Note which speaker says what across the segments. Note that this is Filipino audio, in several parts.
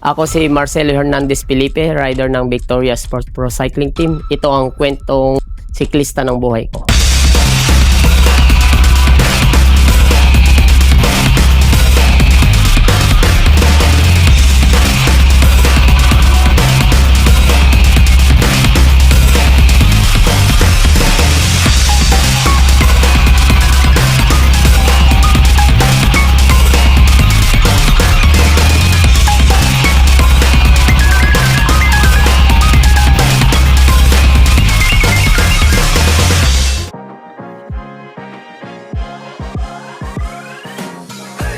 Speaker 1: Ako si Marcelo Hernandez Felipe, rider ng Victoria Sports Pro Cycling Team. Ito ang kwentong siklista ng buhay ko.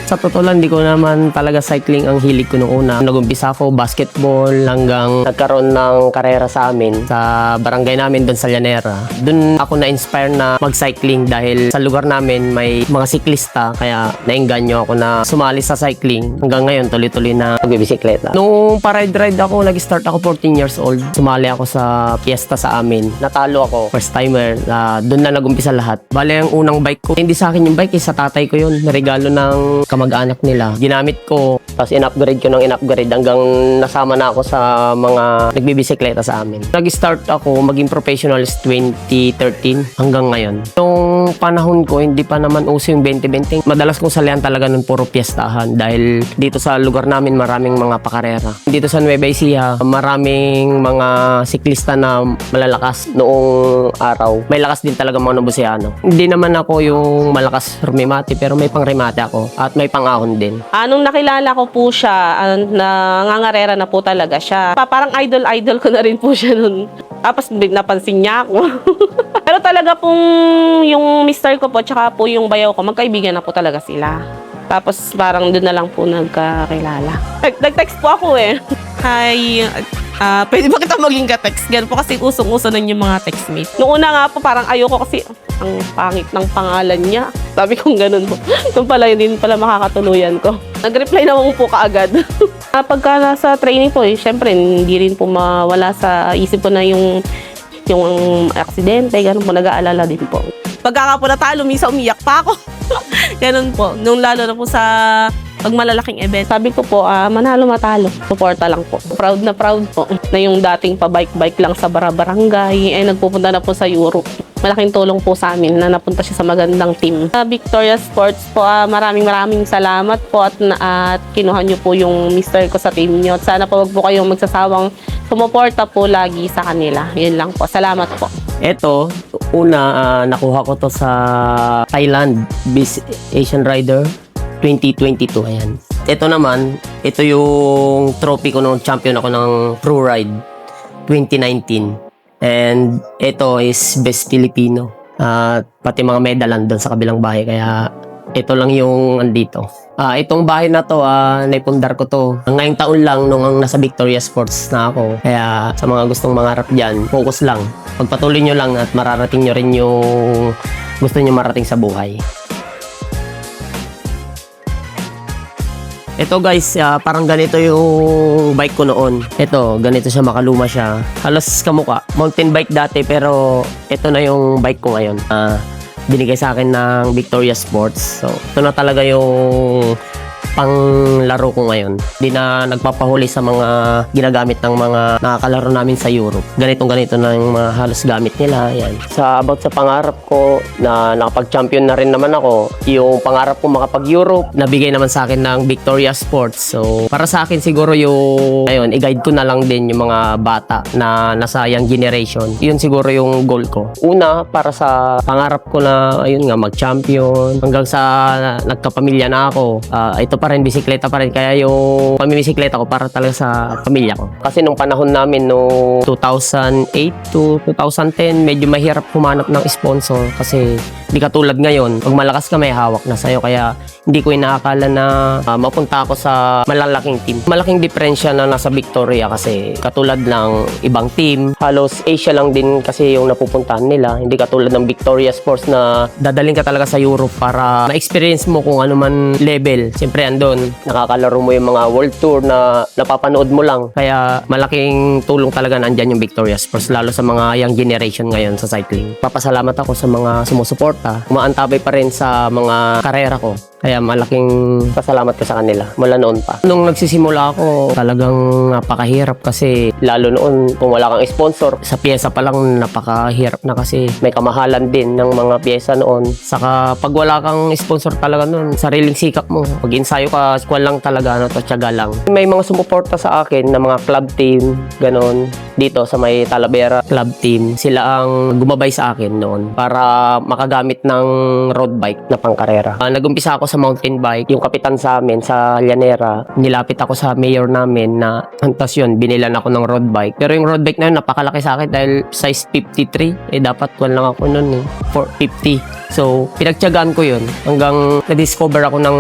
Speaker 1: Sa totoo lang, di ko naman talaga cycling ang hilig ko noong una. Nag-umpisa ako basketball hanggang nagkaroon ng karera sa amin sa barangay namin doon sa Llanera. Doon ako na-inspire na mag-cycling dahil sa lugar namin may mga siklista, kaya naengganyo ako na sumali sa cycling. Hanggang ngayon tuloy-tuloy na magbibisikleta. Nung pa-ride ako, nag-start ako 14 years old. Sumali ako sa piyesta sa amin. Natalo ako, first timer. Doon na nag-umpisa lahat. Bale, ang unang bike ko, hindi sa akin yung bike, sa tatay ko yun. Regalo ng kamag-anak nila. Ginamit ko, tapos in-upgrade ko ng in-upgrade hanggang nasama na ako sa mga nagbibisikleta sa amin. Nag-start ako maging professional 2013 hanggang ngayon. Nung panahon ko, hindi pa naman uso yung 2020. Madalas kong salihan talaga ng puro piyestahan dahil dito sa lugar namin maraming mga pakarera. Dito sa Nueva Ecija, maraming mga siklista na malalakas noong araw. May lakas din talaga mga Nobosiano. Hindi naman ako yung malakas rumimati pero may pang-remate ako at may pang-ahon din.
Speaker 2: Nung nakilala ko po siya, nangangarera na po talaga siya. Parang idol ko na rin po siya nun. Tapos napansin niya ako. Pero talaga pong yung mister ko po, tsaka po yung bayaw ko, magkaibigan na po talaga sila. Tapos parang doon na lang po nagkakilala. Nag-text po ako eh. Hi, pwede ba kita maging ka-text? Ganun po kasi usong-uso na yung mga textmate. Noong una nga po parang ayoko kasi ang pangit ng pangalan niya. Sabi kong ganun po. Doon pala yun din pala makakatuluyan ko. Nag-reply naman po kaagad. Pagka nasa training po syempre hindi rin po mawala sa isip ko na yung aksidente, ganun po, nag-aalala din po. Pagka po natalo, minsan umiyak pa ako. Ganun po. Nung lalo na po sa pag malalaking event, sabi ko po, manalo matalo. Suporta lang po. Proud na proud po na yung dating pa-bike-bike lang sa barangay ay nagpupunta na po sa Europe. Malaking tulong po sa amin na napunta siya sa magandang team. Sa Victoria Sports po, maraming salamat po at kinuha niyo po yung mister ko sa team niyo. At sana po wag po kayong magsasawang sumuporta po lagi sa kanila. Yun lang po. Salamat po.
Speaker 1: Ito, nakuha ko to sa Thailand, Asian Rider 2022, ayan. Ito naman, ito yung trophy ko nung champion ako ng Pro Ride 2019. And ito is Best Filipino. Pati mga medal andun sa kabilang bahay, kaya ito lang yung andito. Itong bahay na to, naipundar ko to. Ngayong taon lang nung nasa Victoria Sports na ako. Kaya sa mga gustong mangarap dyan, focus lang. Pagpatuloy nyo lang at mararating nyo rin yung gusto nyo marating sa buhay. Ito guys, parang ganito yung bike ko noon. Ito, ganito siya, makaluma siya. Halos kamuka. Mountain bike dati pero ito na yung bike ko ngayon. Binigay sa akin ng Victoria Sports. So, ito na talaga yung panglaro ko ngayon. Hindi na nagpapahuli sa mga ginagamit ng mga nakakalaro namin sa Europe. Ganito na yung mga halos gamit nila. Yan. About sa pangarap ko na nakapag-champion na rin naman ako, yung pangarap ko makapag-Europe, nabigay naman sa akin ng Victoria Sports. So, para sa akin siguro yung, i-guide ko na lang din yung mga bata na nasa young generation. Yun siguro yung goal ko. Una, para sa pangarap ko na, mag-champion. Hanggang sa nagkapamilya na ako, ito pa rin, bisikleta pa rin. Kaya yung pamimisikleta ko para talaga sa pamilya ko. Kasi nung panahon namin, no 2008 to 2010, medyo mahirap humanap ng sponsor. Kasi di katulad ngayon, pag malakas ka may hawak na sa'yo. Kaya hindi ko inaakala na mapunta ako sa malalaking team. Malaking diferensya na nasa Victoria kasi katulad ng ibang team, halos Asia lang din kasi yung napupuntahan nila. Hindi katulad ng Victoria Sports na dadaling ka talaga sa Europe para ma-experience mo kung ano man level. Siyempre, yan doon. Nakakalaro mo yung mga world tour na napapanood mo lang. Kaya malaking tulong talaga nandyan yung Victoria Sports, lalo sa mga young generation ngayon sa cycling. Papasalamat ako sa mga sumusuporta. Umaantabay pa rin sa mga karera ko. Kaya malaking pasalamat ko sa kanila mula noon pa. Nung nagsisimula ako, talagang napakahirap kasi lalo noon kung wala kang sponsor, sa pyesa pa lang napakahirap na kasi may kamahalan din ng mga pyesa noon. Saka pag wala kang sponsor talaga noon, sariling sikap mo. Pag ensayo ka, squad lang talaga, tiyaga lang. May mga sumuporta sa akin na mga club team, ganon. Dito sa may Talavera club team, sila ang gumabay sa akin noon para makagamit ng road bike na pangkarera. Nag-umpisa ako sa mountain bike. Yung kapitan sa amin sa Llanera, nilapit ako sa mayor namin na antas yun, binilan ako ng road bike. Pero yung road bike na yun, napakalaki sa akin dahil size 53. Dapat 1 lang ako nun 450. So, pinagtiyagaan ko yun hanggang na-discover ako ng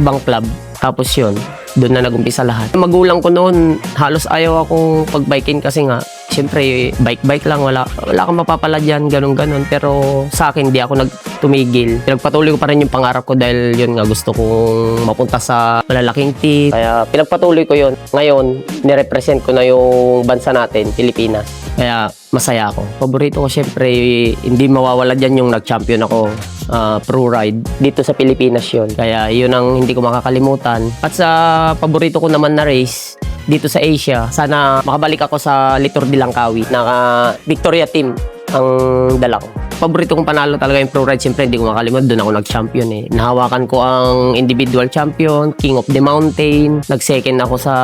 Speaker 1: ibang club. Tapos yun, doon na nag-umpisa lahat. Magulang ko noon, halos ayaw akong pag-biking kasi nga, syempre, bike-bike lang, wala kang mapapala dyan, ganun-ganun. Pero sa akin, di ako nagtumigil. Pinagpatuloy ko pa rin yung pangarap ko dahil yun nga, gusto kong mapunta sa malalaking team. Kaya pinagpatuloy ko yun. Ngayon, nirepresent ko na yung bansa natin, Pilipinas. Kaya masaya ako. Paborito ko syempre, hindi mawawala dyan yung nag-champion ako. Pro ride dito sa Pilipinas yun. Kaya yun ang hindi ko makakalimutan. At sa paborito ko naman na race dito sa Asia, sana makabalik ako sa Littor de Langkawi na Victoria team ang dala ko. Paborito kong panalo talaga yung pro ride. Siyempre, hindi ko makalimutan. Doon ako nag-champion Nahawakan ko ang individual champion, king of the mountain. Nag-second ako sa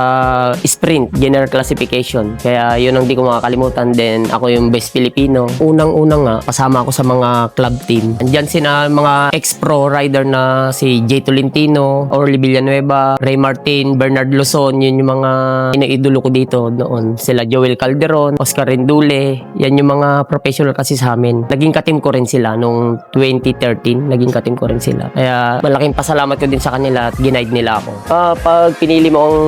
Speaker 1: sprint, general classification. Kaya yun ang hindi ko makakalimutan. Then, ako yung best Filipino. Unang-unang nga, kasama ako sa mga club team. Andyan sina mga ex-pro rider na si Jay Tolentino, Orly Villanueva, Ray Martin, Bernard Luzon. Yun yung mga iniidolo ko dito noon. Sila Joel Calderon, Oscar Rendule. Yan yung mga professional kasi sa amin. Naging katim ko rin sila nung 2013. Naging katim ko rin sila. Kaya malaking pasalamat ko din sa kanila at ginaid nila ako. Pag pinili mo ang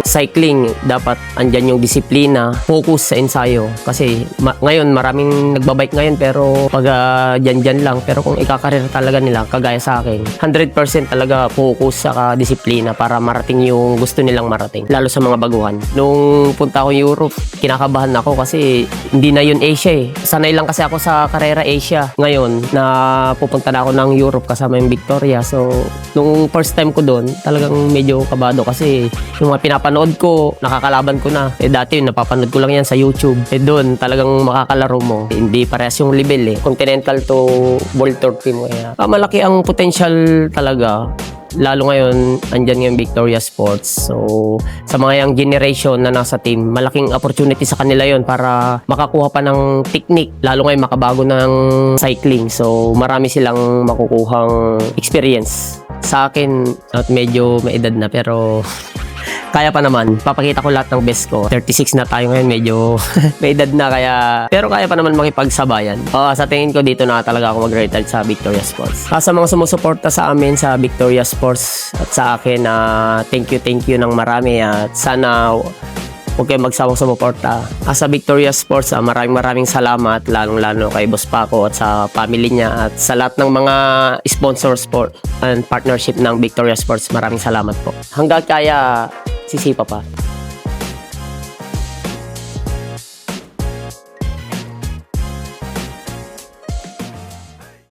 Speaker 1: cycling, dapat andyan yung disiplina, focus sa ensayo. Kasi ngayon, maraming nagbabike ngayon pero pag dyan lang. Pero kung ikakarir talaga nila, kagaya sa akin, 100% talaga focus sa disiplina para marating yung gusto nilang marating. Lalo sa mga baguhan. Nung punta ako Europe, kinakabahan ako kasi hindi na yun Asia Sanay lang kasi ako sa karera Asia. Ngayon, na pupunta na ako ng Europe kasama yung Victoria. So, nung first time ko doon, talagang medyo kabado kasi yung mga pinapanood ko, nakakalaban ko na. Dati yun, napapanood ko lang yan sa YouTube. Doon, talagang makakalaro mo. Hindi parehas yung level Continental to World Tour team. Kaya, malaki ang potential talaga. Lalo ngayon, andyan yung Victoria Sports. So, sa mga young generation na nasa team, malaking opportunity sa kanila yon para makakuha pa ng technique. Lalo ngayon, makabago ng cycling. So, marami silang makukuhang experience. Sa akin, at medyo may edad na, pero kaya pa naman. Papakita ko lahat ng best ko. 36 na tayo ngayon, medyo may edad na kaya. Pero kaya pa naman makipagsabayan. Sa tingin ko dito na talaga ako mag-retire sa Victoria Sports. Sa mga sumusuporta sa amin sa Victoria Sports at sa akin, thank you ng marami at sana huwag kayong magsawang sumuporta. Sa Victoria Sports, maraming salamat lalong-lalo kay Boss Paco at sa family niya at sa lahat ng mga sponsor sport and partnership ng Victoria Sports. Maraming salamat po. Hanggang kaya, sisipa pa.